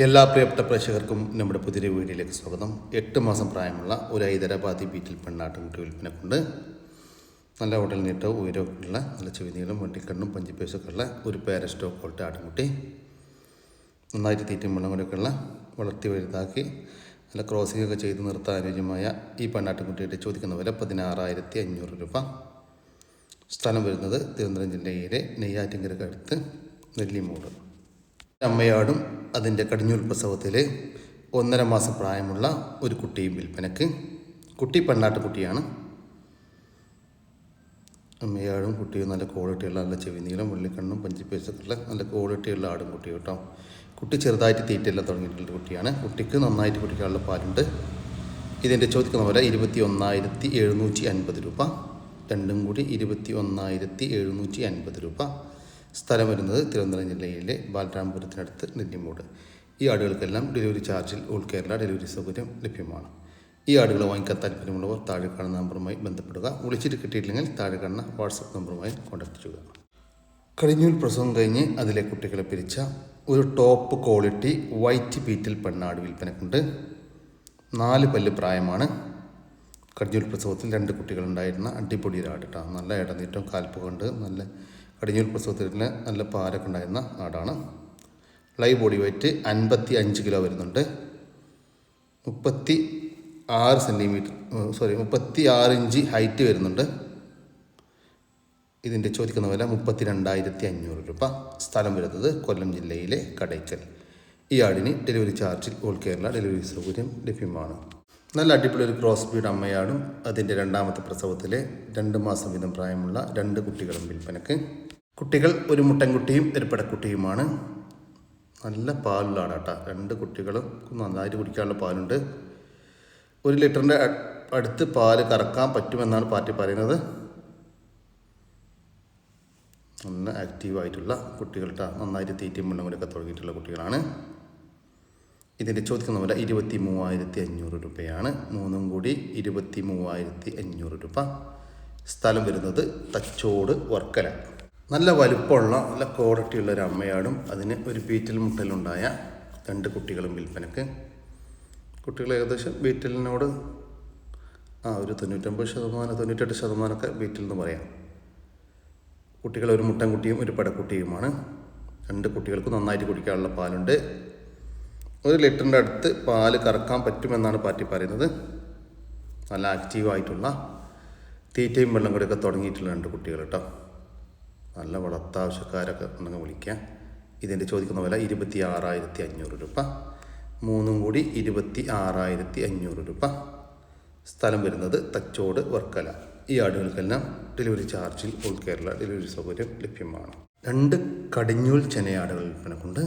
എല്ലാ പ്രിയപ്പെട്ട പ്രേക്ഷകർക്കും നമ്മുടെ പുതിയ വീഡിയോയിലേക്ക് സ്വാഗതം. 8 മാസം പ്രായമുള്ള ഒരു ഹൈദരാബാദി ബീറ്റിൽ പെണ്ണാട്ടുംകുട്ടി വിൽപ്പനക്കുണ്ട്. നല്ല ഉടൽ നീട്ടവും ഉയരമൊക്കെയുള്ള നല്ല ചെവിനീളം വണ്ടിക്കണ്ണും പഞ്ചിപ്പേസൊക്കെ ഉള്ള ഒരു പേര സ്റ്റോക്ക് പോലത്തെ ആട്ടുംകുട്ടി. നന്നായിട്ട് തീറ്റയും വെള്ളം കൂടെയൊക്കെയുള്ള വളർത്തി വലുതാക്കി നല്ല ക്രോസിംഗ് ഒക്കെ ചെയ്ത് നിർത്താൻ അനുയോജ്യമായ ഈ പെണ്ണാട്ടുംകുട്ടിയുടെ ചോദിക്കുന്ന വില 16,500 രൂപ. സ്ഥലം വരുന്നത് തിരുവനന്തപുരം ജില്ലയിലെ നെയ്യാറ്റിൻകരക്ക് അടുത്ത് നെല്ലിമൂട്. അമ്മയാടും അതിൻ്റെ കടിഞ്ഞൂൽ പ്രസവത്തിൽ 1.5 മാസം പ്രായമുള്ള ഒരു കുട്ടിയും വിൽപ്പനക്ക്. കുട്ടി പെണ്ണാട്ടുകുട്ടിയാണ്. അമ്മയാടും കുട്ടിയും നല്ല ക്വാളിറ്റിയുള്ള നല്ല ചെവിനീളം വെള്ളിക്കണ്ണും പഞ്ചിപ്പേസൊക്കെ ഉള്ള നല്ല ക്വാളിറ്റിയുള്ള ആടും കുട്ടി കേട്ടോ. കുട്ടി ചെറുതായിട്ട് തീറ്റയെല്ലാം തുടങ്ങിയിട്ടുള്ള കുട്ടിയാണ്. കുട്ടിക്ക് നന്നായിട്ട് കുടിക്കാനുള്ള പാലുണ്ട്. ഇതിൻ്റെ ചോദിക്കുന്ന പോലെ 21,750 രൂപ. രണ്ടും കൂടി 21,750 രൂപ. സ്ഥലം വരുന്നത് തിരുവനന്തപുരം ജില്ലയിലെ ബാലരാമപുരത്തിനടുത്ത് നെല്ലിമൂട്. ഈ ആടുകൾക്കെല്ലാം ഡെലിവറി ചാർജിൽ ഓൾ കേരള ഡെലിവറി സൗകര്യം ലഭ്യമാണ്. ഈ ആടുകൾ വാങ്ങിക്കാൻ താല്പര്യമുള്ളവർ താഴെ കാണുന്ന നമ്പറുമായി ബന്ധപ്പെടുക. വിളിച്ചിട്ട് കിട്ടിയില്ലെങ്കിൽ താഴെ കാണുന്ന വാട്സപ്പ് നമ്പറുമായി കോൺടാക്ട് ചെയ്യുക. കടിഞ്ഞൂൽ പ്രസവം കഴിഞ്ഞ് അതിലെ കുട്ടികളെ പിരിച്ച ഒരു ടോപ്പ് ക്വാളിറ്റി വൈറ്റ് ബീറ്റിൽ പെണ്ണാട് വിൽപ്പനക്കുണ്ട്. 4 പല്ല് പ്രായമാണ്. കടിഞ്ഞൂൽ പ്രസവത്തിൽ 2 കുട്ടികളുണ്ടായിരുന്ന അടിപൊളി ആട് കേട്ടോ. നല്ല ഇടനീറ്റം കാൽപ്പ് കൊണ്ട് നല്ല കടിഞ്ഞൂൽ പ്രസവത്തിൽ നല്ല പാലൊക്കെ ഉണ്ടായിരുന്ന ആടാണ്. ലൈവ് ബോഡി വെയ്റ്റ് 55 കിലോ വരുന്നുണ്ട്. 36 ഇഞ്ച് ഹൈറ്റ് വരുന്നുണ്ട്. ഇതിൻ്റെ ചോദിക്കുന്ന വില 32,500 രൂപ. സ്ഥലം വരുന്നത് കൊല്ലം ജില്ലയിലെ കടയ്ക്കൽ. ഈ ആടിന് ഡെലിവറി ചാർജിൽ ഓൾ കേരള ഡെലിവറി സൗകര്യം ലഭ്യമാണ്. നല്ല അടിപൊളി ഒരു ക്രോസ് ബ്രീഡ് അമ്മയാടും അതിൻ്റെ 2ാമത്തെ പ്രസവത്തിലെ 2 മാസം വീതം പ്രായമുള്ള 2 കുട്ടികളും വിൽപ്പനക്ക്. കുട്ടികൾ ഒരു മുട്ടൻകുട്ടിയും ഒരു പെടക്കുട്ടിയുമാണ്. നല്ല പാലുള്ള ആടാട്ടാ. 2 കുട്ടികളും നന്നായിട്ട് കുടിക്കാനുള്ള പാലുണ്ട്. 1 ലിറ്ററിൻ്റെ അടുത്ത് പാല് കറക്കാൻ പറ്റുമെന്നാണ് പാർട്ടി പറയുന്നത്. നല്ല ആക്റ്റീവായിട്ടുള്ള കുട്ടികൾട്ടാ. നന്നായിട്ട് തീറ്റയും വെള്ളം കൂടെയൊക്കെ തുടങ്ങിയിട്ടുള്ള കുട്ടികളാണ്. ഇതിൻ്റെ ചോദിക്കുന്ന വില 23,500 രൂപയാണ്. 3ഉം കൂടി 23,500 രൂപ. സ്ഥലം വരുന്നത് തച്ചോട് വർക്കല. നല്ല വലുപ്പമുള്ള നല്ല ക്വാളിറ്റിയുള്ള ഒരു അമ്മയാടും അതിന് ഒരു ബീറ്റിൽ മുട്ടലുണ്ടായ 2 കുട്ടികളും വിൽപ്പനക്ക്. കുട്ടികൾ ഏകദേശം ബീറ്റിലിനോട് ഒരു 99%, 98% ബീറ്റിൽ എന്ന് പറയാം. കുട്ടികൾ ഒരു മുട്ടൻകുട്ടിയും ഒരു പെടക്കുട്ടിയുമാണ്. 2 കുട്ടികൾക്ക് നന്നായിട്ട് കുടിക്കാനുള്ള പാലുണ്ട്. 1 ലിറ്ററിൻ്റെ അടുത്ത് പാല് കറക്കാൻ പറ്റുമെന്നാണ് പാർട്ടി പറയുന്നത്. നല്ല ആക്റ്റീവായിട്ടുള്ള തീറ്റയും വെള്ളം കൂടെയൊക്കെ തുടങ്ങിയിട്ടുള്ള 2 കുട്ടികൾ കേട്ടോ. നല്ല വളർത്താവശ്യക്കാരൊക്കെ ഉണ്ടെങ്കിൽ വിളിക്കാം. ഇതിൻ്റെ ചോദിക്കുന്ന വില 26,500 രൂപ. 3ഉം കൂടി 26,500 രൂപ. സ്ഥലം വരുന്നത് തച്ചോട് വർക്കല. ഈ ആടുകൾക്കെല്ലാം ഡെലിവറി ചാർജിൽ ഓൾ കേരള ഡെലിവറി സൗകര്യം ലഭ്യമാണ്. 2 കടിഞ്ഞൂൽ ചെനയാടുകൾ വിൽപ്പനക്കുണ്ട്.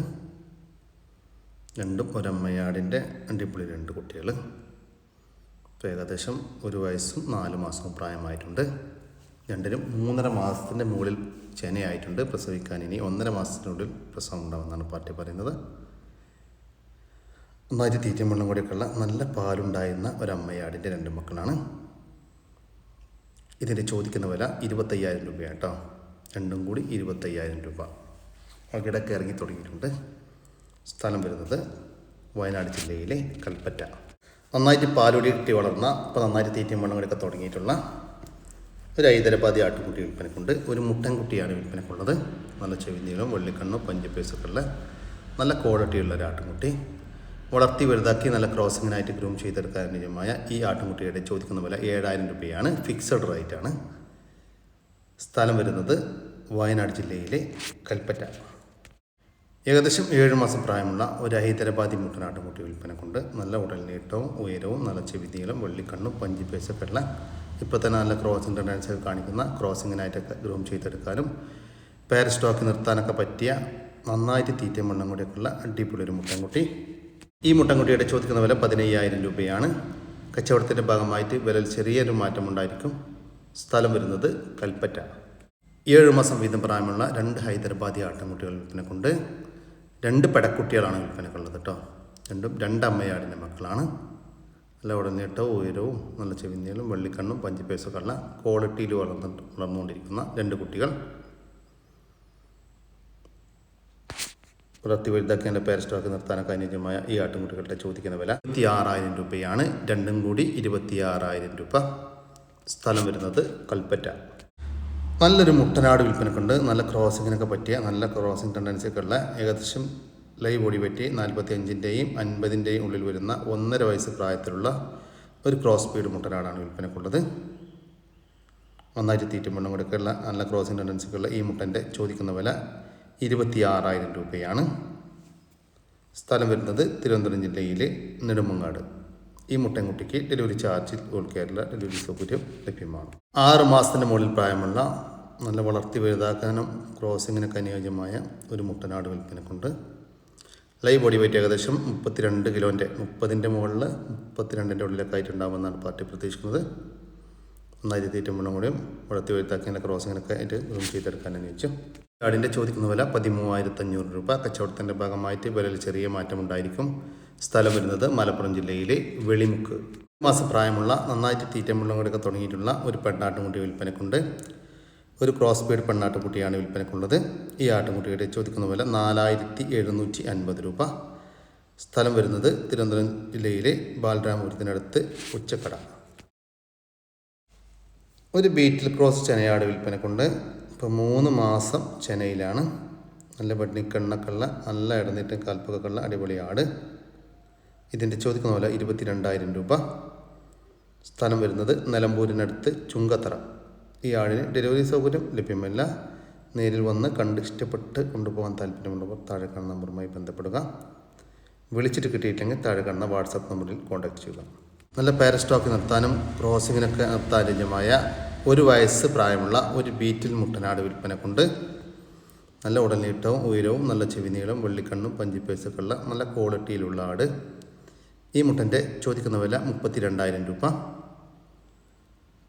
2ഉം ഒരമ്മയാടിൻ്റെ അടിപൊളി 2 കുട്ടികൾ. ഏകദേശം 1 വയസ്സും 4 മാസവും പ്രായമായിട്ടുണ്ട്. 2നും 3.5 മാസത്തിൻ്റെ മുകളിൽ ചെനയായിട്ടുണ്ട്. പ്രസവിക്കാൻ ഇനി 1.5 മാസത്തിനുള്ളിൽ പ്രസവം ഉണ്ടാവുമെന്നാണ് പാർട്ടി പറയുന്നത്. നന്നായിട്ട് തീറ്റയും വെള്ളം കൂടിയൊക്കെയുള്ള നല്ല പാലുണ്ടായിരുന്ന ഒരമ്മയാടിൻ്റെ 2 മക്കളാണ്. ഇതിൻ്റെ ചോദിക്കുന്ന വില 25,000 രൂപയാണ് കേട്ടോ. 2ഉം കൂടി 25,000 രൂപ. കിടക്ക് ഇറങ്ങി തുടങ്ങിയിട്ടുണ്ട്. സ്ഥലം വരുന്നത് വയനാട് ജില്ലയിലെ കൽപ്പറ്റ. നന്നായിട്ട് പാലുടി കിട്ടി വളർന്ന ഇപ്പോൾ നന്നായിട്ട് തീറ്റയും വെള്ളം കൂടെയൊക്കെ തുടങ്ങിയിട്ടുള്ള ഒരു ഹൈദരാബാദി ആട്ടുകുട്ടി വിൽപ്പനക്കുണ്ട്. ഒരു മുട്ടൻകുട്ടിയാണ് വിൽപ്പനക്കുള്ളത്. നല്ല ചെവിനീളം വെള്ളിക്കണ്ണും പഞ്ചിപ്പേസൊക്കെ ഉള്ള നല്ല ക്വാളിറ്റിയുള്ള ഒരു ആട്ടുംകുട്ടി. വളർത്തി വലുതാക്കി നല്ല ക്രോസിങ്ങിനായിട്ട് ഗ്രൂം ചെയ്തെടുക്കാൻ അനുയോജ്യമായ ഈ ആട്ടുംകുട്ടിയുടെ ചോദിക്കുന്ന വില 7,000 രൂപയാണ്. ഫിക്സഡ് റേറ്റാണ്. സ്ഥലം വരുന്നത് വയനാട് ജില്ലയിലെ കൽപ്പറ്റ. ഏകദേശം 7 മാസം പ്രായമുള്ള ഒരു ഹൈദരാബാദി മുട്ടനാട്ടുംകുട്ടി വിൽപ്പനക്കുണ്ട്. നല്ല ഉടൽ നീട്ടവും ഉയരവും നല്ല ചെവിനീളം വെള്ളിക്കണ്ണും പഞ്ചിപ്പേസൊക്കെ ഉള്ള ഇപ്പോൾ തന്നെ നല്ല ക്രോസിംഗ് ടെൻഡൻസൊക്കെ കാണിക്കുന്ന ക്രോസിങ്ങിനായിട്ടൊക്കെ ഗ്രൂം ചെയ്തെടുക്കാനും പേര സ്റ്റോക്ക് നിർത്താനൊക്കെ പറ്റിയ നന്നായിട്ട് തീറ്റയും വെള്ളം കൂടിയൊക്കെയുള്ള അടിപൊളി ഒരു മുട്ടൻകുട്ടി. ഈ മുട്ടൻകുട്ടിയുടെ ചോദിക്കുന്ന വില 15,000 രൂപയാണ്. കച്ചവടത്തിൻ്റെ ഭാഗമായിട്ട് വിലയിൽ ചെറിയൊരു മാറ്റമുണ്ടായിരിക്കും. സ്ഥലം വരുന്നത് കൽപ്പറ്റ. 7 മാസം വീതം പ്രായമുള്ള 2 ഹൈദരാബാദി ആട്ടുംകുട്ടികൾ വിൽപ്പനക്കുണ്ട്. 2 പെടക്കുട്ടികളാണ് വിൽപ്പനക്കുള്ളത് കേട്ടോ. 2 അമ്മയാടിൻ്റെ മക്കളാണ്. നല്ല ഉടനീട്ടവും ഉയരവും നല്ല ചെവിനീളം വെള്ളിക്കണ്ണും പഞ്ചിപ്പേസൊക്കെ ഉള്ള ക്വാളിറ്റിയിൽ വളർന്നുകൊണ്ടിരിക്കുന്ന 2 കുട്ടികൾ. വളർത്തി വലുതാക്കി പേര് സ്റ്റോക്ക് നിർത്താനൊക്കെ അനുയോജ്യമായ ഈ ആട്ടുംകുട്ടികളുടെ ചോദിക്കുന്ന വില 26,000 രൂപയാണ്. രണ്ടും കൂടി 26,000 രൂപ. സ്ഥലം വരുന്നത് കൽപ്പറ്റ. നല്ലൊരു മുട്ടനാട് വിൽപ്പനക്കുണ്ട്. നല്ല ക്രോസിങ്ങിനൊക്കെ പറ്റിയ നല്ല ക്രോസിങ് ടെൻഡൻസിയൊക്കെ ഉള്ള ഏകദേശം ലൈവ് ബോഡി പറ്റി 45-ൻ്റെയും 50-ൻ്റെയും ഉള്ളിൽ വരുന്ന 1.5 വയസ്സ് പ്രായത്തിലുള്ള ഒരു ക്രോസ് സ്പീഡ് മുട്ടനാടാണ് വിൽപ്പനക്കുള്ളത്. നന്നായിട്ട് തീറ്റും വെള്ളം കൊടുക്കുള്ള നല്ല ക്രോസിങ് ടെൻഡൻസിക്കുള്ള ഈ മുട്ടൻ്റെ ചോദിക്കുന്ന വില 26,000 രൂപയാണ്. സ്ഥലം വരുന്നത് തിരുവനന്തപുരം ജില്ലയിലെ നെടുമങ്ങാട്. ഈ മുട്ടൻകുട്ടിക്ക് ഡെലിവറി ചാർജിൽ ഓൾ കേരള ഡെലിവറി സൗകര്യം ലഭ്യമാണ്. 6 മാസത്തിൻ്റെ മുകളിൽ പ്രായമുള്ള നല്ല വളർത്തി വലുതാക്കാനും ക്രോസിങ്ങിനൊക്കെ അനുയോജ്യമായ ഒരു മുട്ടനാട് വിൽപ്പനക്കുണ്ട്. ലൈവ് ബോഡി വെയിറ്റ് ഏകദേശം 32 കിലോൻ്റെ 30ൻ്റെ മുകളിൽ 32ൻ്റെ ഉള്ളിലൊക്കെ ആയിട്ടുണ്ടാകുമെന്നാണ് പാർട്ടി പ്രതീക്ഷിക്കുന്നത്. നന്നായി തീറ്റും വെള്ളം കൂടിയും വളർത്തി വലുതാക്കിയ ക്രോസിങ്ങിനൊക്കെ ആയിട്ട് റൂം ചെയ്തെടുക്കാൻ അനുയോജ്യം. ആടിൻ്റെ ചോദിക്കുന്ന വില 13,500 രൂപ. കച്ചവടത്തിൻ്റെ ഭാഗമായിട്ട് വിലയിൽ ചെറിയ മാറ്റമുണ്ടായിരിക്കും. സ്ഥലം വരുന്നത് മലപ്പുറം ജില്ലയിലെ വെളിമുക്ക്. മാസം പ്രായമുള്ള നന്നായിട്ട് തീറ്റം വെള്ളം കൂടിയൊക്കെ തുടങ്ങിയിട്ടുള്ള ഒരു പെണ്ണാട്ടുംകുട്ടി വിൽപ്പനക്കുണ്ട്. ഒരു ക്രോസ് ബീഡ് പെണ്ണാട്ടുംകുട്ടിയാണ് വിൽപ്പനക്കുള്ളത്. ഈ ആട്ടുംകുട്ടിയുടെ ചോദിക്കുന്ന വില 4,750 രൂപ. സ്ഥലം വരുന്നത് തിരുവനന്തപുരം ജില്ലയിലെ ബാലരാമപുരത്തിനടുത്ത് ഉച്ചക്കട. ഒരു ബീറ്റിൽ ക്രോസ് ചെനയാട് വിൽപ്പനക്കുണ്ട്. ഇപ്പോൾ 3 മാസം ചെനയിലാണ്. നല്ല വെണ്ണിക്കണ്ണൊക്കെയുള്ള നല്ല ഇടന്നിട്ടും കാൽപ്പൊക്കെ ഉള്ള അടിപൊളി ആട്. ഇതിൻ്റെ ചോദിക്കുന്ന പോലെ 22,000 രൂപ. സ്ഥലം വരുന്നത് നിലമ്പൂരിനടുത്ത് ചുങ്കത്തറ. ഈ ആടിന് ഡെലിവറി സൗകര്യം ലഭ്യമല്ല. നേരിൽ വന്ന് കണ്ട് ഇഷ്ടപ്പെട്ട് കൊണ്ടുപോകാൻ താല്പര്യമുള്ളവർ താഴെ കാണുന്ന നമ്പറുമായി ബന്ധപ്പെടുക. വിളിച്ചിട്ട് കിട്ടിയില്ലെങ്കിൽ താഴെ കാണുന്ന വാട്സാപ്പ് നമ്പറിൽ കോൺടാക്ട് ചെയ്യുക. നല്ല പേര സ്റ്റോക്ക് നിർത്താനും ക്രോസിങ്ങിനൊക്കെ നിർത്താനുമായ 1 വയസ്സ് പ്രായമുള്ള ഒരു ബീറ്റിൽ മുട്ടനാട് വിൽപ്പനക്കുണ്ട്. നല്ല ഉടനീട്ടവും ഉയരവും നല്ല ചെവിനീളം വെള്ളിക്കണ്ണും പഞ്ചിപ്പേസൊക്കെ ഉള്ള നല്ല ക്വാളിറ്റിയിലുള്ള ആട്. ഈ മുട്ടൻ്റെ ചോദിക്കുന്ന വില 32,000 രൂപ.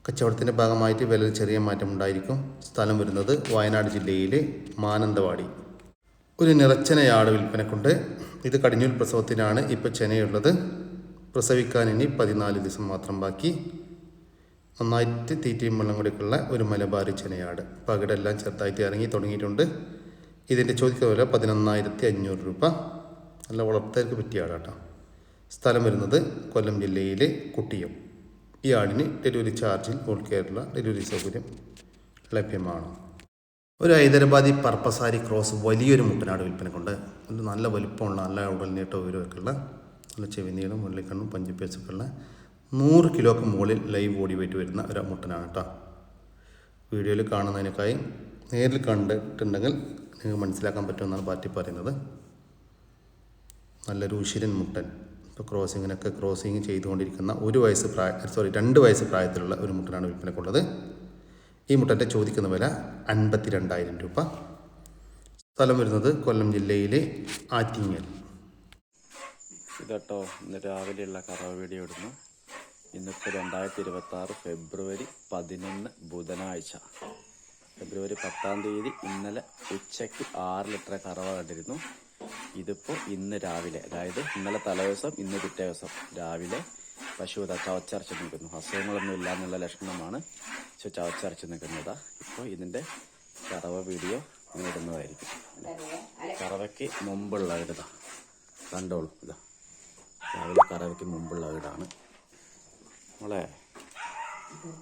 കച്ചവടത്തിൻ്റെ ഭാഗമായിട്ട് വിലയിൽ ചെറിയ മാറ്റമുണ്ടായിരിക്കും. സ്ഥലം വരുന്നത് വയനാട് ജില്ലയിലെ മാനന്തവാടി. ഒരു നിറച്ചെനയാട് വിൽപ്പനക്കുണ്ട്. ഇത് കടിഞ്ഞൂൽ പ്രസവത്തിനാണ് ഇപ്പോൾ ചെനയുള്ളത്. പ്രസവിക്കാൻ ഇനി 14 ദിവസം മാത്രം ബാക്കി. നന്നായിട്ട് തീറ്റയും വെള്ളം കൂടിയൊക്കെയുള്ള ഒരു മലബാറി ചെനയാട്. പകിടെല്ലാം ചെറുതായിട്ട് ഇറങ്ങി തുടങ്ങിയിട്ടുണ്ട്. ഇതിൻ്റെ ചോദിക്കുന്ന വില 11,500 രൂപ. നല്ല വളർത്തലേക്ക് പറ്റിയ ആടാട്ടോ. സ്ഥലം വരുന്നത് കൊല്ലം ജില്ലയിലെ കുട്ടിയം. ഈ ആടിന് ഡെലിവറി ചാർജിൽ ഓൾ കേരള ഡെലിവറി സൗകര്യം ലഭ്യമാണ്. ഒരു ഹൈദരാബാദി പർപ്പസാരി ക്രോസ് വലിയൊരു മുട്ടനാട് വിൽപ്പനക്കുണ്ട്. ഒരു നല്ല വലിപ്പമുള്ള നല്ല ഉടൽ നീട്ടം ഉയരമൊക്കെ ഉള്ള നല്ല ചെവിനീളം വെള്ളിക്കണ്ണും പഞ്ചിപ്പേസൊക്കെ ഉള്ള 100 കിലോക്ക് മുകളിൽ ലൈവ് ബോഡി വെയിറ്റ് വരുന്ന ഒരു മുട്ടനാണ് കേട്ടോ. വീഡിയോയിൽ കാണുന്നതിനേക്കായി നേരിൽ കണ്ടിട്ടുണ്ടെങ്കിൽ നിങ്ങൾക്ക് മനസ്സിലാക്കാൻ പറ്റുമെന്നാണ് പാർട്ടി പറയുന്നത്. നല്ലൊരു ഉശിരൻ മുട്ടൻ. ഇപ്പോൾ ക്രോസിങ് ചെയ്തുകൊണ്ടിരിക്കുന്ന 2 വയസ്സ് പ്രായത്തിലുള്ള ഒരു മുട്ടനാണ് വിൽപ്പനക്കുള്ളത്. ഈ മുട്ടൻ്റെ ചോദിക്കുന്ന വില 52,000 രൂപ. സ്ഥലം വരുന്നത് കൊല്ലം ജില്ലയിലെ ആറ്റിങ്ങൽ. ഇതട്ടോ ഇന്ന് രാവിലെയുള്ള കറവ വീഡിയോ ഇടുന്നു. ഇന്നിപ്പോൾ 2026 ഫെബ്രുവരി 11 ബുധനാഴ്ച. ഫെബ്രുവരി 10-ാം തീയതി ഇന്നലെ ഉച്ചയ്ക്ക് 6 ലിറ്റർ കറവ കണ്ടിരുന്നു. ഇതിപ്പോൾ ഇന്ന് രാവിലെ, അതായത് ഇന്നലെ തലേദിവസം ഇന്ന് പിറ്റേ ദിവസം രാവിലെ പശു ചവച്ചരച്ച് നിൽക്കുന്നു. അസുഖങ്ങളൊന്നും ഇല്ല എന്നുള്ള ലക്ഷണമാണ്. ചവച്ചരച്ച് നിൽക്കുന്നതാ. ഇപ്പോൾ ഇതിൻ്റെ കറവ വീഡിയോ ഇടുന്നതായിരിക്കും. കറവയ്ക്ക് മുമ്പുള്ള ഇടാ കണ്ടോളൂ. ഇതാ രാവിലെ കറവയ്ക്ക് മുമ്പുള്ള വീടാണ്. മോളെ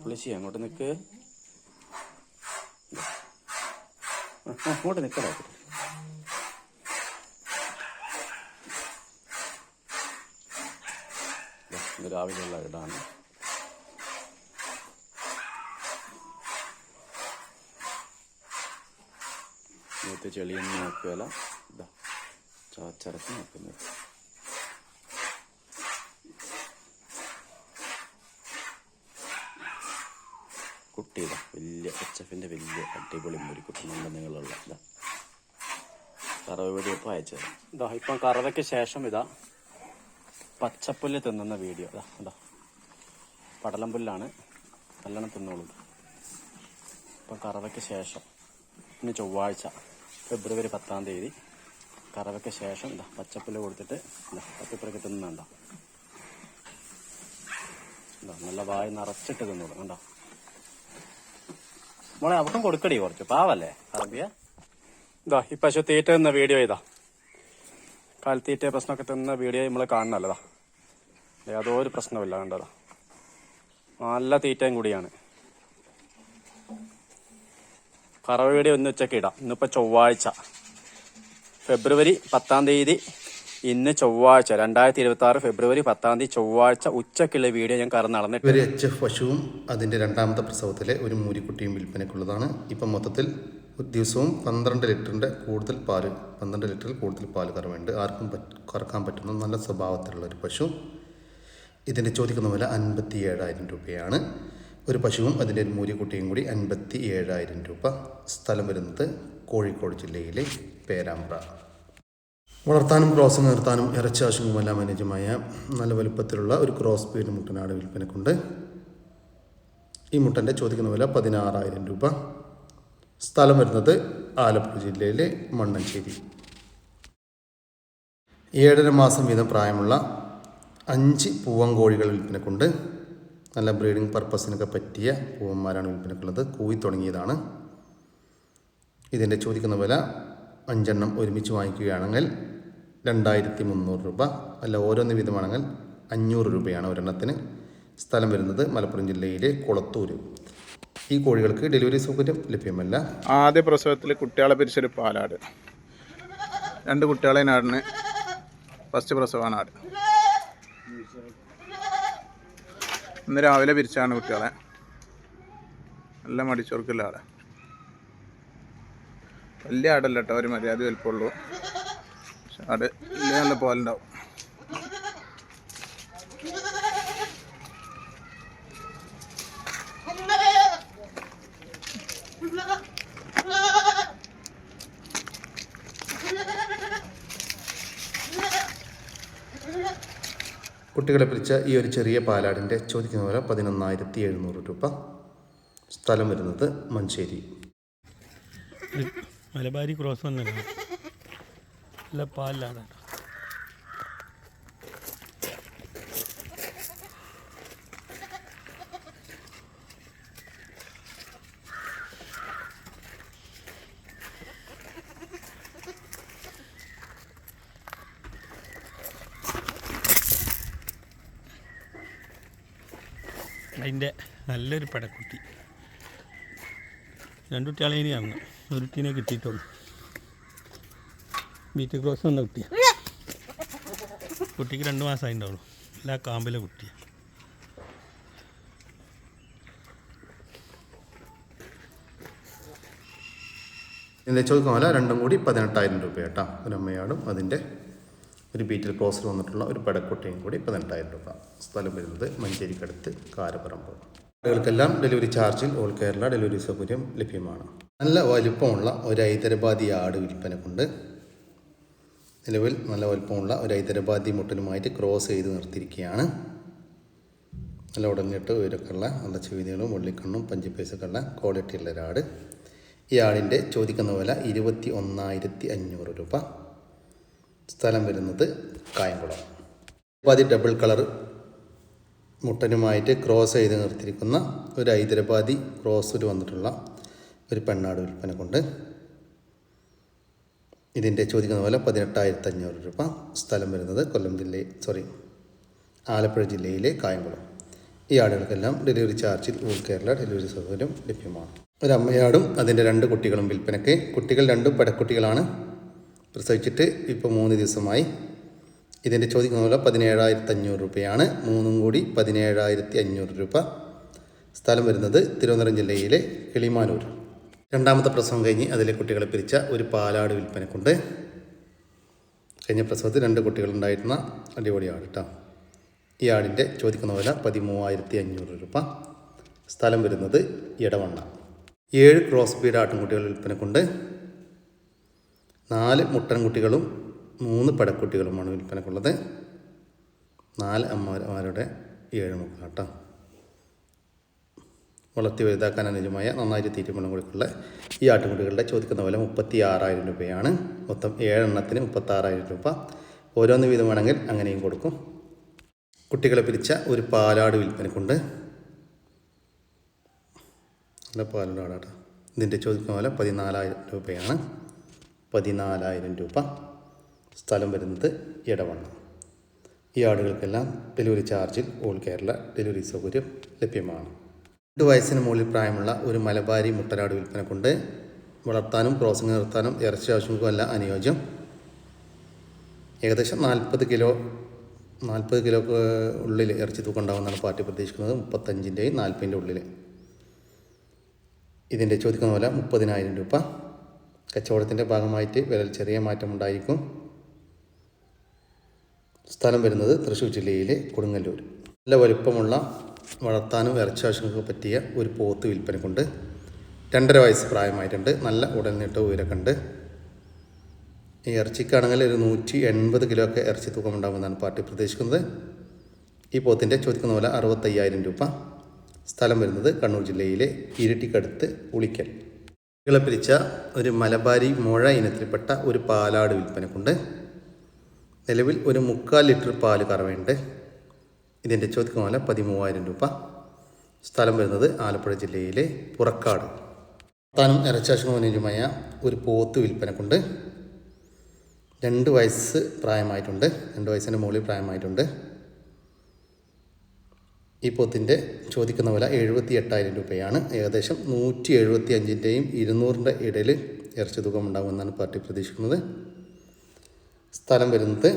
വിളിച്ചി അങ്ങോട്ട് നിൽക്ക്. അങ്ങോട്ട് നിൽക്കണോ? ഇത് രാവിലെയുള്ള വീടാണ്. ഇന്നത്തെ ചെളിയൊന്നും നോക്കുകയല്ല. ഇതാ ചവച്ചരച്ച് നോക്കുന്നത്. കുട്ടി ഇതാ വലിയ HFൻ്റെ വലിയ അടിപൊളി മുരിക്കുട്ടി നല്ല നീളമുള്ള ഇതാ കറവ വീഡിയോ ഇപ്പോൾ അയച്ചത്. ഇതാ ഇപ്പം കറവയ്ക്ക് ശേഷം ഇതാ പച്ചപ്പുല്ല് തിന്നുന്ന വീഡിയോ. ഇതാ ഇതാ പടലം പുല്ലാണ് നല്ലോണം തിന്നോളൂ. ഇപ്പം കറവയ്ക്ക് ശേഷം ഇന്ന് ചൊവ്വാഴ്ച ഫെബ്രുവരി 10-ാം തീയതി കറവയ്ക്ക് ശേഷം ഇതാ പച്ചപ്പുല്ല് കൊടുത്തിട്ട് ഇതാ പച്ചപ്പുറൊക്കെ തിന്നുന്നുണ്ടോ. ഇതാ നല്ല വായി നിറച്ചിട്ട് തിന്നോളൂ. കണ്ടോ മോളെ അവർക്കും കൊടുക്കടി കുറച്ച് പാവല്ലേ അറബിയ. ഇതാ ഈ പശു തീറ്റ നിന്ന വീഡിയോ ഇതാ കാലിത്തീറ്റ പ്രശ്നമൊക്കെ തന്ന വീഡിയോ നമ്മൾ കാണുന്നല്ലതാ. യാതൊരു പ്രശ്നമില്ല, കണ്ടതാ. നല്ല തീറ്റയും കൂടിയാണ്. കറവ വീഡിയോ ഇന്ന് ഉച്ചയ്ക്ക് ഇടാം. ഇന്നിപ്പോൾ ചൊവ്വാഴ്ച ഫെബ്രുവരി 10 തീയതി. ഇന്ന് ചൊവ്വാഴ്ച 2026 ഫെബ്രുവരി 10 ചൊവ്വാഴ്ച ഉച്ചയ്ക്കുള്ള വീഡിയോ ഞാൻ കറന്ന് നടന്നിട്ട്. ഒരു HF പശുവും അതിൻ്റെ രണ്ടാമത്തെ പ്രസവത്തിലെ ഒരു മൂരിക്കുട്ടിയും വിൽപ്പനയ്ക്കുള്ളതാണ്. ഇപ്പം മൊത്തത്തിൽ ദിവസവും 12 ലിറ്ററിൻ്റെ കൂടുതൽ പാല്, 12 ലിറ്ററിൽ കൂടുതൽ പാല് കറവുണ്ട്. ആർക്കും കറക്കാൻ പറ്റുന്ന നല്ല സ്വഭാവത്തിലുള്ള ഒരു പശു. ഇതിൻ്റെ ചോദിക്കുന്ന വില 57,000 രൂപയാണ്. ഒരു പശുവും അതിൻ്റെ ഒരു മൂരിക്കുട്ടിയും കൂടി 57,000 രൂപ. സ്ഥലം വരുന്നത് കോഴിക്കോട് ജില്ലയിലെ പേരാമ്പ്ര. വളർത്താനും ക്രോസ് നിർത്താനും ഇറച്ചി ആവശ്യവുമെല്ലാം അനുയോജ്യമായ നല്ല വലുപ്പത്തിലുള്ള ഒരു ക്രോസ് ബീഡ് മുട്ടനാട് വിൽപ്പനക്കുണ്ട്. ഈ മുട്ടൻ്റെ ചോദിക്കുന്ന വില 16,000 രൂപ. സ്ഥലം വരുന്നത് ആലപ്പുഴ ജില്ലയിലെ മണ്ണഞ്ചേരി. 7.5 മാസം വീതം പ്രായമുള്ള 5 പൂവൻകോഴികൾ വിൽപ്പനക്കുണ്ട്. നല്ല ബ്രീഡിംഗ് പർപ്പസിനൊക്കെ പറ്റിയ പൂവന്മാരാണ് വിൽപ്പനക്കുള്ളത്. കൂയി തുടങ്ങിയതാണ്. ഇതിൻ്റെ ചോദിക്കുന്ന വില 5 എണ്ണം ഒരുമിച്ച് വാങ്ങിക്കുകയാണെങ്കിൽ 2,300 രൂപ. അല്ല, ഓരോന്ന് വീതമാണെങ്കിൽ 500 രൂപയാണ് ഒരെണ്ണത്തിന്. സ്ഥലം വരുന്നത് മലപ്പുറം ജില്ലയിലെ കുളത്തൂർ. ഈ കോഴികൾക്ക് ഡെലിവറി സൗകര്യം ലഭ്യമല്ല. ആദ്യ പ്രസവത്തിൽ കുട്ടികളെ പിരിച്ചൊരു പാലാട്, 2 കുട്ടികളെ നാടിന് ഫസ്റ്റ് പ്രസവമാണ് ആട്. ഇന്ന് രാവിലെ പിരിച്ചാണ് കുട്ടികളെ. നല്ല മടിച്ചോർക്കുള്ള ആട്. വലിയ ആടല്ല കേട്ടോ, ഒരു മര്യാദ വലിപ്പമുള്ളൂ. പക്ഷെ ആട് വലിയ നല്ല പോലുണ്ടാവും. കുട്ടികളെ പിരിച്ച ഈ ഒരു ചെറിയ പാലാടിൻ്റെ ചോദിക്കുന്ന വില 11,700 രൂപ. സ്ഥലം വരുന്നത് മഞ്ചേരി. മലബാരി ക്രോസ് വന്നല്ല, നല്ല പാലാണ്. അതിൻ്റെ നല്ലൊരു പടക്കുട്ടി. 2 കുട്ടികളെ ഇനിയാണ്, ഒരു കുട്ടീനെ കിട്ടിയിട്ടുള്ളൂ. ബീറ്റ് ക്രോസ് വന്ന കുട്ടിയാണ്. കുട്ടിക്ക് 2 മാസമായി ഉണ്ടാവുള്ളൂ. എല്ലാ കാമ്പിലെ കുട്ടിയാണ്. ഇതിൻ്റെ ചോദിക്കുന്ന വില രണ്ടും കൂടി 18,000 രൂപ കേട്ടോ. ഒരു അമ്മയാടും അതിൻ്റെ ഒരു ബീറ്റിൽ ക്രോസിൽ വന്നിട്ടുള്ള ഒരു പടക്കുട്ടിയും കൂടി 18,000 രൂപ. സ്ഥലം വരുന്നത് മഞ്ചേരിക്കടുത്ത് കാരപ്പറമ്പ്. ആളുകൾക്കെല്ലാം ഡെലിവറി ചാർജിൽ ഓൾ കേരള ഡെലിവറി സൗകര്യം ലഭ്യമാണ്. നല്ല വലിപ്പമുള്ള ഒരു ഹൈദരാബാദി ആട് വിൽപ്പനക്കുണ്ട്. നിലവിൽ നല്ല വലിപ്പമുള്ള ഒരു ഹൈദരാബാദി മുട്ടനുമായിട്ട് ക്രോസ് ചെയ്ത് നിർത്തിയിരിക്കുകയാണ്. നല്ല ഉടഞ്ഞിട്ട് ഉയരക്കുള്ള നല്ല ചെവിതകളും വെള്ളിക്കണ്ണും പഞ്ചിപ്പേസൊക്കെ ഉള്ള ക്വാളിറ്റിയുള്ള ഒരാട്. ഈ ആടിൻ്റെ ചോദിക്കുന്ന വില 21,500 രൂപ. സ്ഥലം വരുന്നത് കായംകുളം. ഹൈദരാബാദി ഡബിൾ കളർ മുട്ടനുമായിട്ട് ക്രോസ് ചെയ്ത് നിർത്തിയിരിക്കുന്ന ഒരു ഹൈദരാബാദി ക്രോസിൽ വന്നിട്ടുള്ള ഒരു പെണ്ണാട് വിൽപ്പനക്കുണ്ട്. ഇതിൻ്റെ ചോദിക്കുന്ന പോലെ 18,500 രൂപ. സ്ഥലം വരുന്നത് ആലപ്പുഴ ജില്ലയിലെ കായംകുളം. ഈ ആടുകൾക്കെല്ലാം ഡെലിവറി ചാർജിൽ ഓൾ കേരള ഡെലിവറി സൗകര്യം ലഭ്യമാണ്. ഒരു അമ്മയാടും അതിൻ്റെ 2 കുട്ടികളും വിൽപ്പനയ്ക്ക്. കുട്ടികൾ 2 പടക്കുട്ടികളാണ്. പ്രസവിച്ചിട്ട് ഇപ്പോൾ 3 ദിവസമായി. ഇതിൻ്റെ ചോദിക്കുന്ന പോലെ 17,500 രൂപയാണ്. 3ഉം കൂടി 17,500 രൂപ. സ്ഥലം വരുന്നത് തിരുവനന്തപുരം ജില്ലയിലെ കിളിമാനൂർ. രണ്ടാമത്തെ പ്രസവം കഴിഞ്ഞ് അതിലെ കുട്ടികളെ പിരിച്ച ഒരു പാലാട് വിൽപ്പനക്കുണ്ട്. കഴിഞ്ഞ പ്രസവത്തിൽ 2 കുട്ടികളുണ്ടായിരുന്ന അടിപൊളി ആട് കേട്ടോ. ഈ ആടിൻ്റെ ചോദിക്കുന്ന വില 13,500 രൂപ. സ്ഥലം വരുന്നത് ഇടവണ്ണ. 7 ക്രോസ് ബീഡ് ആട്ടിൻകുട്ടികൾ വിൽപ്പനക്കുണ്ട്. 4 മുട്ടൻകുട്ടികളും 3 പടക്കുട്ടികളുമാണ് വിൽപ്പനക്കുള്ളത്. 4 അമ്മമാരുടെ 7 മക്കൾ കേട്ടോ. വളർത്തി വലുതാക്കാൻ അനുയോജ്യമായ നന്നായിട്ട് തീറ്റമണം കൊടുക്കുള്ള ഈ ആട്ടിൻകുട്ടികളുടെ ചോദിക്കുന്ന വില 36,000 രൂപയാണ്. മൊത്തം 7 എണ്ണത്തിന് 36,000 രൂപ. ഓരോന്ന് വീതം വേണമെങ്കിൽ അങ്ങനെയും കൊടുക്കും. കുട്ടികളെ പിരിച്ച ഒരു പാലാട് വിൽപ്പനക്കുണ്ട്. നല്ല പാലാടാട്ടോ. ഇതിൻ്റെ ചോദിക്കുന്ന വില 14,000 രൂപയാണ്. 14,000 രൂപ. സ്ഥലം വരുന്നത് എടവണ്ണ. ഈ ആടുകൾക്കെല്ലാം ഡെലിവറി ചാർജിൽ ഓൾ കേരള ഡെലിവറി സൗകര്യം ലഭ്യമാണ്. 2 വയസ്സിന് മുകളിൽ പ്രായമുള്ള ഒരു മലബാരി മുട്ടനാട് വിൽപ്പന കൊണ്ട് വളർത്താനും ക്രോസിംഗ് നിർത്താനും ഇറച്ചി ആവശ്യങ്ങൾക്കുമല്ല അനുയോജ്യം. ഏകദേശം 40 കിലോക്ക് ഉള്ളിൽ ഇറച്ചി തൂക്കം ഉണ്ടാകുമെന്നാണ് പാർട്ടി പ്രതീക്ഷിക്കുന്നത്. 35-ൻ്റെയും 40-ൻ്റെ ഉള്ളിൽ. ഇതിൻ്റെ ചോദിക്കുന്ന വില 30,000 രൂപ. കച്ചവടത്തിൻ്റെ ഭാഗമായിട്ട് വിലയിൽ ചെറിയ മാറ്റമുണ്ടായിരിക്കും. സ്ഥലം വരുന്നത് തൃശ്ശൂർ ജില്ലയിലെ കൊടുങ്ങല്ലൂർ. നല്ല വലുപ്പമുള്ള വളർത്താനും ഇറച്ചി ആവശ്യങ്ങൾക്ക് പറ്റിയ ഒരു പോത്ത് വിൽപ്പന കൊണ്ട് 2.5 വയസ്സ് പ്രായമായിട്ടുണ്ട്. നല്ല ഉടൽനീട്ട ഉയരമൊക്കെ ഉണ്ട്. ഈ ഇറച്ചിക്കാണെങ്കിൽ ഒരു 180 കിലോ ഒക്കെ ഇറച്ചി തൂക്കമുണ്ടാകുമെന്നാണ് പാർട്ടി പ്രതീക്ഷിക്കുന്നത്. ഈ പോത്തിൻ്റെ ചോദിക്കുന്ന വില 65,000 രൂപ. സ്ഥലം വരുന്നത് കണ്ണൂർ ജില്ലയിലെ ഇരിട്ടിക്കടുത്ത് ഉളിക്കൽ. പിരിച്ച ഒരു മലബാരി മുഴ ഇനത്തിൽപ്പെട്ട ഒരു പാലാട് വിൽപ്പന കൊണ്ട് നിലവിൽ ഒരു 3/4 ലിറ്റർ പാല് കറവയുണ്ട്. ഇതിൻ്റെ ചോദിക്കുന്ന വില 13,000 രൂപ. സ്ഥലം വരുന്നത് ആലപ്പുഴ ജില്ലയിലെ പുറക്കാട്. താനും ഇറച്ചാശുമായ ഒരു പോത്ത് വിൽപ്പന കൊണ്ട് 2 വയസ്സ് പ്രായമായിട്ടുണ്ട്. 2 വയസ്സിന് മുകളിൽ പ്രായമായിട്ടുണ്ട്. ഈ പോത്തിൻ്റെ ചോദിക്കുന്ന വില 78,000 രൂപയാണ്. ഏകദേശം 175-ൻ്റെയും 200-ൻ്റെ ഇടയിൽ ഇറച്ചി തൂക്കം ഉണ്ടാകുമെന്നാണ് പാർട്ടി പ്രതീക്ഷിക്കുന്നത്. സ്ഥലം വരുന്നത്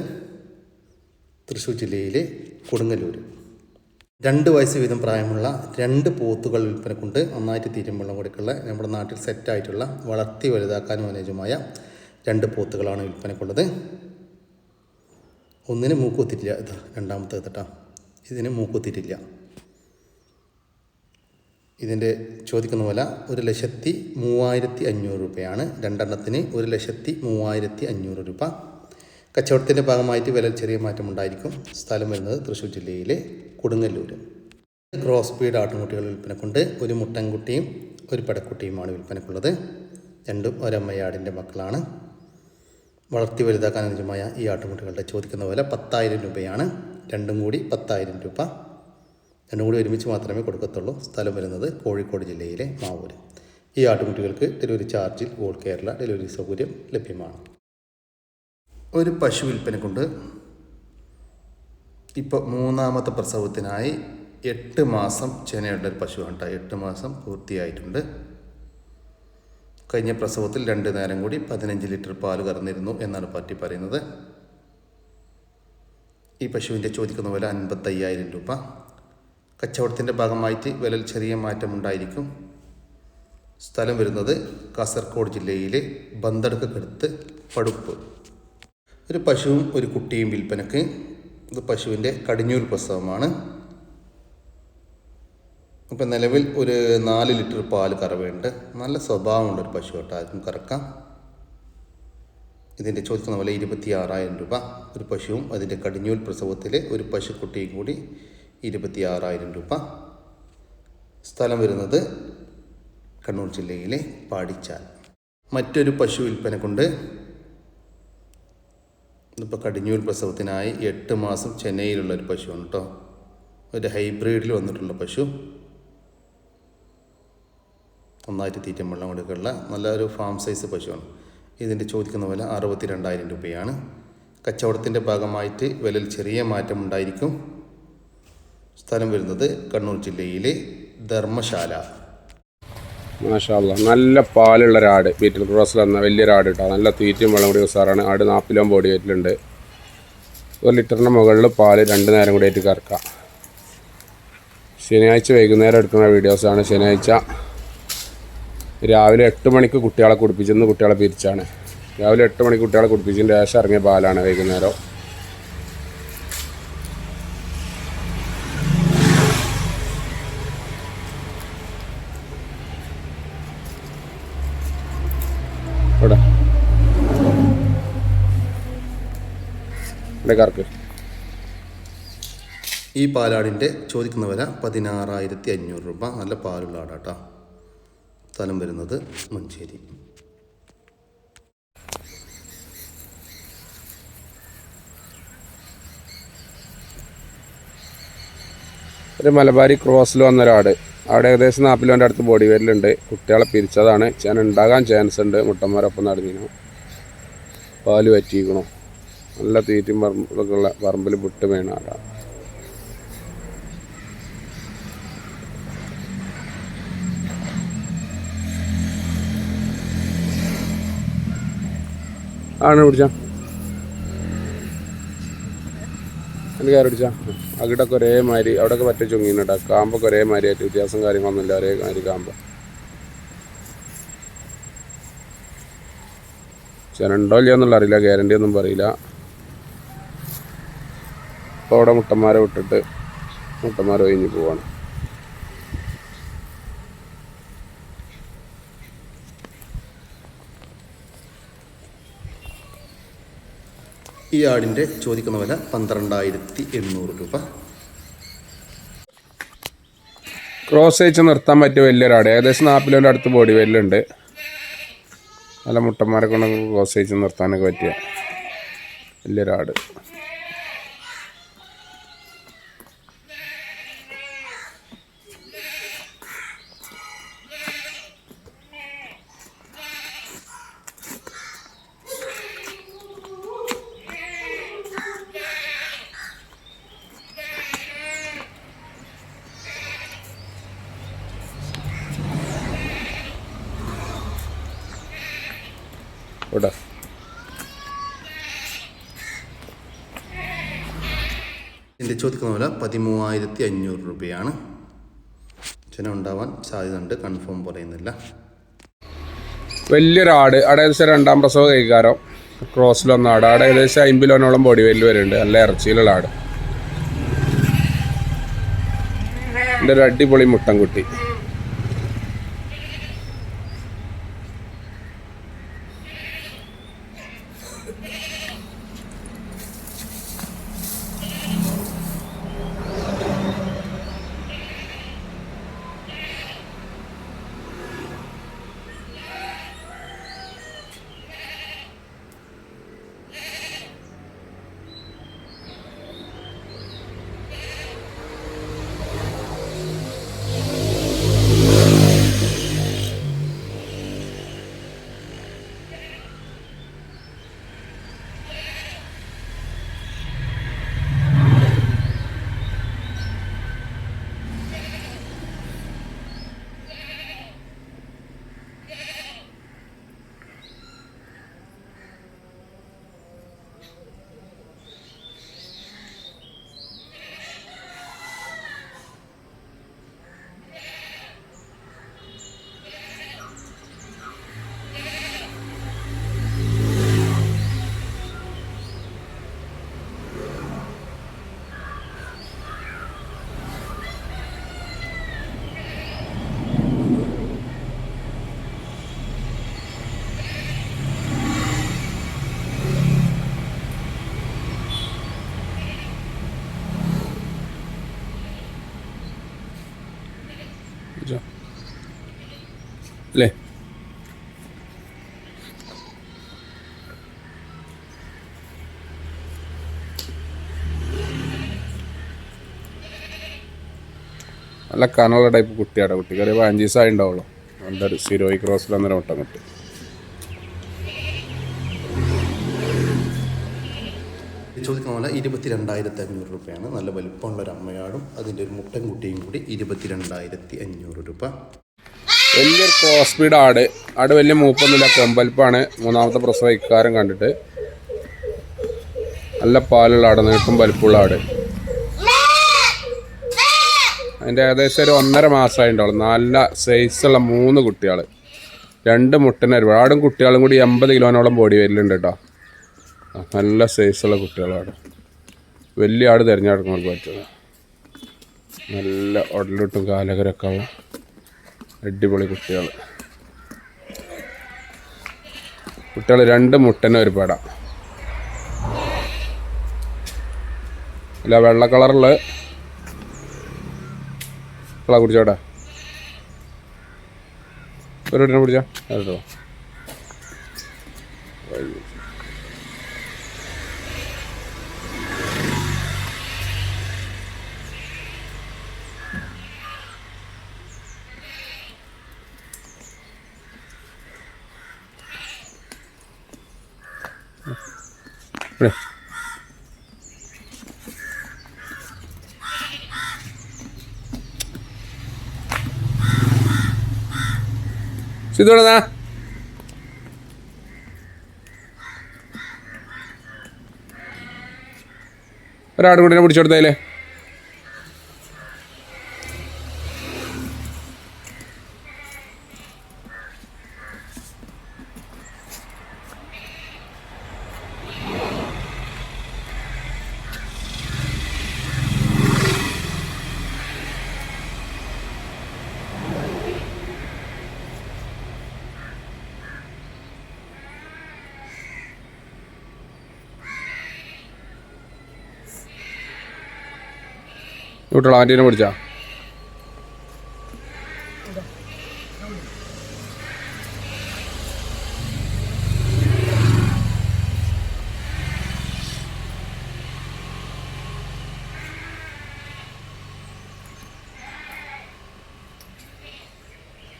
തൃശ്ശൂർ ജില്ലയിലെ കൊടുങ്ങല്ലൂർ. 2 വയസ്സ് വീതം പ്രായമുള്ള 2 പോത്തുകൾ വിൽപ്പന കൊണ്ട് നന്നായിട്ട് തീറ്റയും വെള്ളം കൊടുക്കുള്ള നമ്മുടെ നാട്ടിൽ സെറ്റായിട്ടുള്ള വളർത്തി വലുതാക്കാനും അനുയോജ്യമായ 2 പോത്തുകളാണ് വിൽപ്പനക്കുള്ളത്. ഒന്നിന് മൂക്കുത്തിട്ടില്ല. ഇതാ രണ്ടാമത്തെ കേട്ടോ, ഇതിന് മൂക്കുത്തിട്ടില്ല. ഇതിൻ്റെ ചോദിക്കുന്ന വില 1,03,500 രൂപയാണ്. 2 എണ്ണത്തിന് 1,03,500 രൂപ. കച്ചവടത്തിൻ്റെ ഭാഗമായിട്ട് വില ചെറിയ മാറ്റമുണ്ടായിരിക്കും. സ്ഥലം വരുന്നത് തൃശ്ശൂർ ജില്ലയിലെ കൊടുങ്ങല്ലൂർ. ക്രോസ് ബീഡ് ആട്ടുംകുട്ടികൾ വിൽപ്പന കൊണ്ട് ഒരു മുട്ടൻകുട്ടിയും ഒരു പെടക്കുട്ടിയുമാണ് വിൽപ്പനക്കുള്ളത്. 2ഉം ഒരമ്മയാടിൻ്റെ മക്കളാണ്. വളർത്തി വലുതാക്കാൻ അനുയോജ്യമായ ഈ ആട്ടുംകുട്ടികളുടെ ചോദിക്കുന്ന വില 10,000 രൂപയാണ്. 2ഉം കൂടി 10,000 രൂപ. 2ഉം കൂടി ഒരുമിച്ച് മാത്രമേ കൊടുക്കത്തുള്ളൂ. സ്ഥലം വരുന്നത് കോഴിക്കോട് ജില്ലയിലെ മാവൂർ. ഈ ആട്ടുംകുട്ടികൾക്ക് ഡെലിവറി ചാർജിൽ ഓൾ കേരള ഡെലിവറി സൗകര്യം ലഭ്യമാണ്. ഒരു പശു വിൽപ്പന കൊണ്ട് ഇപ്പോൾ 3ാമത്തെ പ്രസവത്തിനായി 8 മാസം ചെനയുള്ള ഒരു പശുവാണ് കേട്ടോ. 8 മാസം പൂർത്തിയായിട്ടുണ്ട്. കഴിഞ്ഞ പ്രസവത്തിൽ 2 നേരം കൂടി 15 ലിറ്റർ പാൽ കറന്നിരുന്നു എന്നാണ് പാർട്ടി പറയുന്നത്. ഈ പശുവിൻ്റെ ചോദിക്കുന്ന വില 55,000 രൂപ. കച്ചവടത്തിൻ്റെ ഭാഗമായിട്ട് വിലയിൽ ചെറിയ മാറ്റമുണ്ടായിരിക്കും. സ്ഥലം വരുന്നത് കാസർഗോഡ് ജില്ലയിലെ ബന്തടുക്കടുത്ത് പടുപ്പ്. ഒരു പശുവും ഒരു കുട്ടിയും വിൽപ്പനക്ക്. ഇത് പശുവിൻ്റെ കടിഞ്ഞൂൽ പ്രസവമാണ്. ഇപ്പം നിലവിൽ ഒരു 4 ലിറ്റർ പാൽ കറവയുണ്ട്. നല്ല സ്വഭാവമുള്ളൊരു പശു കേട്ടോ, ആർക്കും കറക്കാം. ഇതിൻ്റെ ചോദിക്കുന്ന വില 26,000 രൂപ. ഒരു പശുവും അതിൻ്റെ കടിഞ്ഞൂൽ പ്രസവത്തിലെ ഒരു പശുക്കുട്ടിയും കൂടി 26,000 രൂപ. സ്ഥലം വരുന്നത് കണ്ണൂർ ജില്ലയിലെ പാടിച്ചാൽ. മറ്റൊരു പശു വിൽപ്പന കൊണ്ട് ഇതിപ്പോൾ കടിഞ്ഞൂൽ പ്രസവത്തിനായി 8 മാസം ചെന്നൈയിലുള്ളൊരു പശുവാണ് കേട്ടോ. ഒരു ഹൈബ്രിഡിൽ വന്നിട്ടുള്ള പശു. നന്നായിട്ട് തീറ്റം വെള്ളം കൊടുക്കാനുള്ള നല്ലൊരു ഫാം സൈസ് പശുവാണ്. ഇതിൻ്റെ ചോദിക്കുന്ന വില 62,000 രൂപയാണ്. കച്ചവടത്തിൻ്റെ ഭാഗമായിട്ട് വിലയിൽ ചെറിയ മാറ്റമുണ്ടായിരിക്കും. സ്ഥലം വരുന്നത് കണ്ണൂർ ജില്ലയിലെ ധർമ്മശാല. മാഷാ അല്ലാഹ്, നല്ല പാലുള്ള ഒരാട്. ബീറ്റൽ ക്രോസിൽ വന്ന വലിയൊരാട് കേട്ടോ. നല്ല തീറ്റയും വെള്ളം കൂടി ഉസാറാണ്. ആട് 40 കിലോ ബോഡി വെയിറ്റിലുണ്ട്. 1 ലിറ്ററിൻ്റെ മുകളിൽ പാല് 2 നേരം കൂടി ആയിട്ട് കറക്കാം. ശനിയാഴ്ച വൈകുന്നേരം എടുക്കുന്ന വീഡിയോസാണ്. ശനിയാഴ്ച രാവിലെ 8 മണിക്ക് കുട്ടികളെ കുടിപ്പിച്ചെന്ന് കുട്ടികളെ പിരിച്ചാണ്. രാവിലെ 8 മണിക്ക് കുട്ടികളെ കുടിപ്പിച്ചതിന് ശേഷം ഇറങ്ങിയ പാലാണ് വൈകുന്നേരം. കറക്ക്. ഈ പാലാടിൻ്റെ ചോദിക്കുന്ന വില 16,500 രൂപ. നല്ല പാലുള്ള ആടാട്ടോ. സ്ഥലം വരുന്നത് മഞ്ചേരി. ഒരു മലബാരി ക്രോസിൽ വന്നൊരാട്. അവിടെ ഏകദേശം 40 കിലോൻ്റെ അടുത്ത് ബോഡി വെയിറ്റിലുണ്ട്. കുട്ടികളെ പിരിച്ചതാണ്. ചേന ഉണ്ടാകാൻ ചാൻസ് ഉണ്ട്. മുട്ടന്മാരൊപ്പം നടന്നിരുന്നു. പാല് പറ്റിയിരിക്കണോ. നല്ല തീറ്റും പറമ്പൊക്കെ ഉള്ള പറമ്പിൽ വിട്ട് വീണ ആടാണ്. ആണ് പിടിച്ചാ എൻ്റെ കയറി പിടിച്ചാ. അകിടൊക്കെ ഒരേമാതിരി, അവിടെയൊക്കെ പറ്റ ചുങ്ങിട്ടാ. കാമ്പൊക്കെ ഒരേമാതിരി ആയിട്ട് വ്യത്യാസം കാര്യങ്ങളൊന്നുമില്ല, ഒരേ മാതിരി കാമ്പ്. ചെനുണ്ടോ ഇല്ലയോ എന്നുള്ള അറിയില്ല, ഗ്യാരണ്ടി ഒന്നും പറയില്ല. അപ്പോൾ അവിടെ മുട്ടന്മാരെ വിട്ടിട്ട് മുട്ടന്മാർ കഴിഞ്ഞ് പോവാണ്. ഈ ആടിൻ്റെ ചോദിക്കുന്ന വില 12,800 രൂപ. ക്രോസ് അയച്ച് നിർത്താൻ പറ്റിയ വലിയൊരാട്, ഏകദേശം 40 കിലോൻ്റെ അടുത്ത് ബോഡി വെയിലുണ്ട്. നല്ല മുട്ടന്മാരെ കൊണ്ട് ക്രോസ് അയച്ച് നിർത്താനൊക്കെ പറ്റിയ വലിയൊരാട്. ഇവിടെ ഇതിൻ്റെ ചോദിക്കുന്ന വില 13,500 രൂപയാണ്. ചെന ഉണ്ടാവാൻ സാധ്യതയുണ്ട്, കൺഫേം പറയുന്നില്ല. വലിയൊരാട്, ഏകദേശം 2ാം പ്രസവ കൈകാരം, ക്രോസിലൊന്ന ആട്. അവിടെ ഏകദേശം 50 കിലോനോളം ബോഡി വെയിൽ വരുന്നുണ്ട്. നല്ല ഇറച്ചിയിലുള്ള ആട്. എൻ്റെ ഒരു അടിപൊളി മുട്ടൻകുട്ടി. അല്ലേ? നല്ല കനുള്ള ടൈപ്പ് കുട്ടിയാണ്. കുട്ടിക്ക് ഒരു 5 ദിവസമായി ഉണ്ടാവുള്ളൂ. നല്ലൊരു സിരോയി ക്രോസിൽ ഒന്നര മുട്ട കുട്ടി. ചോദിക്കുന്ന പോലെ 22,500 രൂപയാണ്. നല്ല വലിപ്പമുള്ളൊരു അമ്മയാടും അതിൻ്റെ ഒരു മുട്ടൻകുട്ടിയും കൂടി 22,500 രൂപ. വലിയൊരു ക്രോസ് സ്പീഡ് ആട്. ആട് വലിയ മൂപ്പൊന്നുമില്ല, കൊമ്പൽപ്പാണ്. 3ാമത്തെ പ്രസവ ഇക്കാരം കണ്ടിട്ട്. നല്ല പാലുള്ള ആട്, നീട്ടും വലിപ്പമുള്ള ആട്. അതിൻ്റെ ഏകദേശം ഒരു 1.5 മാസമായി ഉണ്ടാവുള്ളൂ. നല്ല സൈസുള്ള 3 കുട്ടികൾ, 2 മുട്ടനരുവ. ആടും കുട്ടികളും കൂടി 80 കിലോനോളം ബോഡി വരലുണ്ട് കേട്ടോ. നല്ല സൈസുള്ള കുട്ടികളാണ്. വലിയ ആട് തിരഞ്ഞെടുക്കുന്നവർക്ക് പറ്റുന്നത്. നല്ല ഉടലിട്ടും കാലകരൊക്കെ ആവും. അടിപൊളി കുട്ടികൾ. 2 മുട്ടനെ ഒരു പട. അല്ല, വെള്ള കളറുള്ള കുടിച്ചോട്ടെ. ഒരു കുട്ടീനെ പിടിച്ചോ കേട്ടോ. സിദ്ധോടാ ഒരാടുകുട്ടിനെ പിടിച്ചെടുത്തതിലേ വിട്ടോളാം ആൻറ്റീനെ പിടിച്ചാ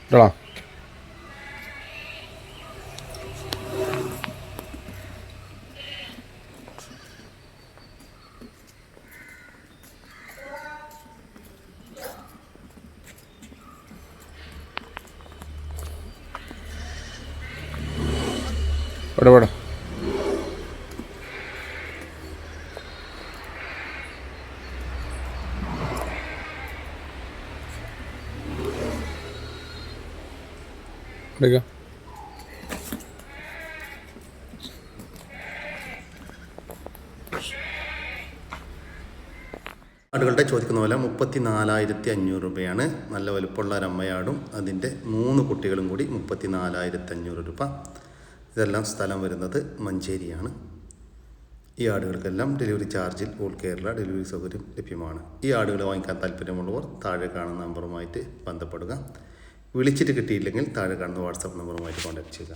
വിട്ടോളാം ഇവിടെ എടുക്കാം ആടുകളുടെ ചോദിക്കുന്ന വില 34,500 രൂപയാണ്. നല്ല വലുപ്പമുള്ള ഒരമ്മയാടും അതിൻ്റെ 3 കുട്ടികളും കൂടി 34,500 രൂപ. ഇതെല്ലാം സ്ഥലം വരുന്നത് മഞ്ചേരിയാണ്. ഈ ആടുകൾക്കെല്ലാം ഡെലിവറി ചാർജിൽ ഓൾ കേരള ഡെലിവറി സൗകര്യം ലഭ്യമാണ്. ഈ ആടുകളെ വാങ്ങിക്കാൻ താല്പര്യമുള്ളവർ താഴെ കാണുന്ന നമ്പറുമായിട്ട് ബന്ധപ്പെടുക. വിളിച്ചിട്ട് കിട്ടിയില്ലെങ്കിൽ താഴെ കാണുന്ന വാട്സാപ്പ് നമ്പറുമായിട്ട് കോൺടാക്ട് ചെയ്യുക.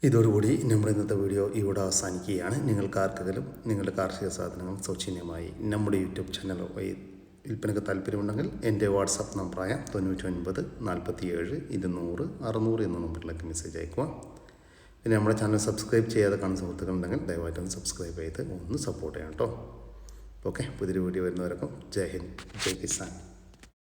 ഇതോടുകൂടി നമ്മുടെ ഇന്നത്തെ വീഡിയോ ഇവിടെ അവസാനിക്കുകയാണ്. നിങ്ങൾക്ക് ആർക്കെങ്കിലും നിങ്ങളുടെ കാർഷിക സാധനങ്ങൾ സൗജന്യമായി നമ്മുടെ യൂട്യൂബ് ചാനൽ വഴി വിൽപ്പനയ്ക്ക് താല്പര്യമുണ്ടെങ്കിൽ എൻ്റെ വാട്സാപ്പ് നമ്പറായ 99 47 200 600 എന്ന നമ്പറിലേക്ക് മെസ്സേജ് അയക്കുക. പിന്നെ നമ്മുടെ ചാനൽ സബ്സ്ക്രൈബ് ചെയ്യാതെ കാണുന്ന സുഹൃത്തുക്കളുണ്ടെങ്കിൽ ദയവായിട്ടൊന്ന് സബ്സ്ക്രൈബ് ചെയ്ത് ഒന്ന് സപ്പോർട്ട് ചെയ്യാം കേട്ടോ. ഓക്കെ, പുതിയൊരു വീഡിയോ വരുന്നവരൊക്കെ ജയ് ഹിന്ദ്, ജയ് കിസാൻ.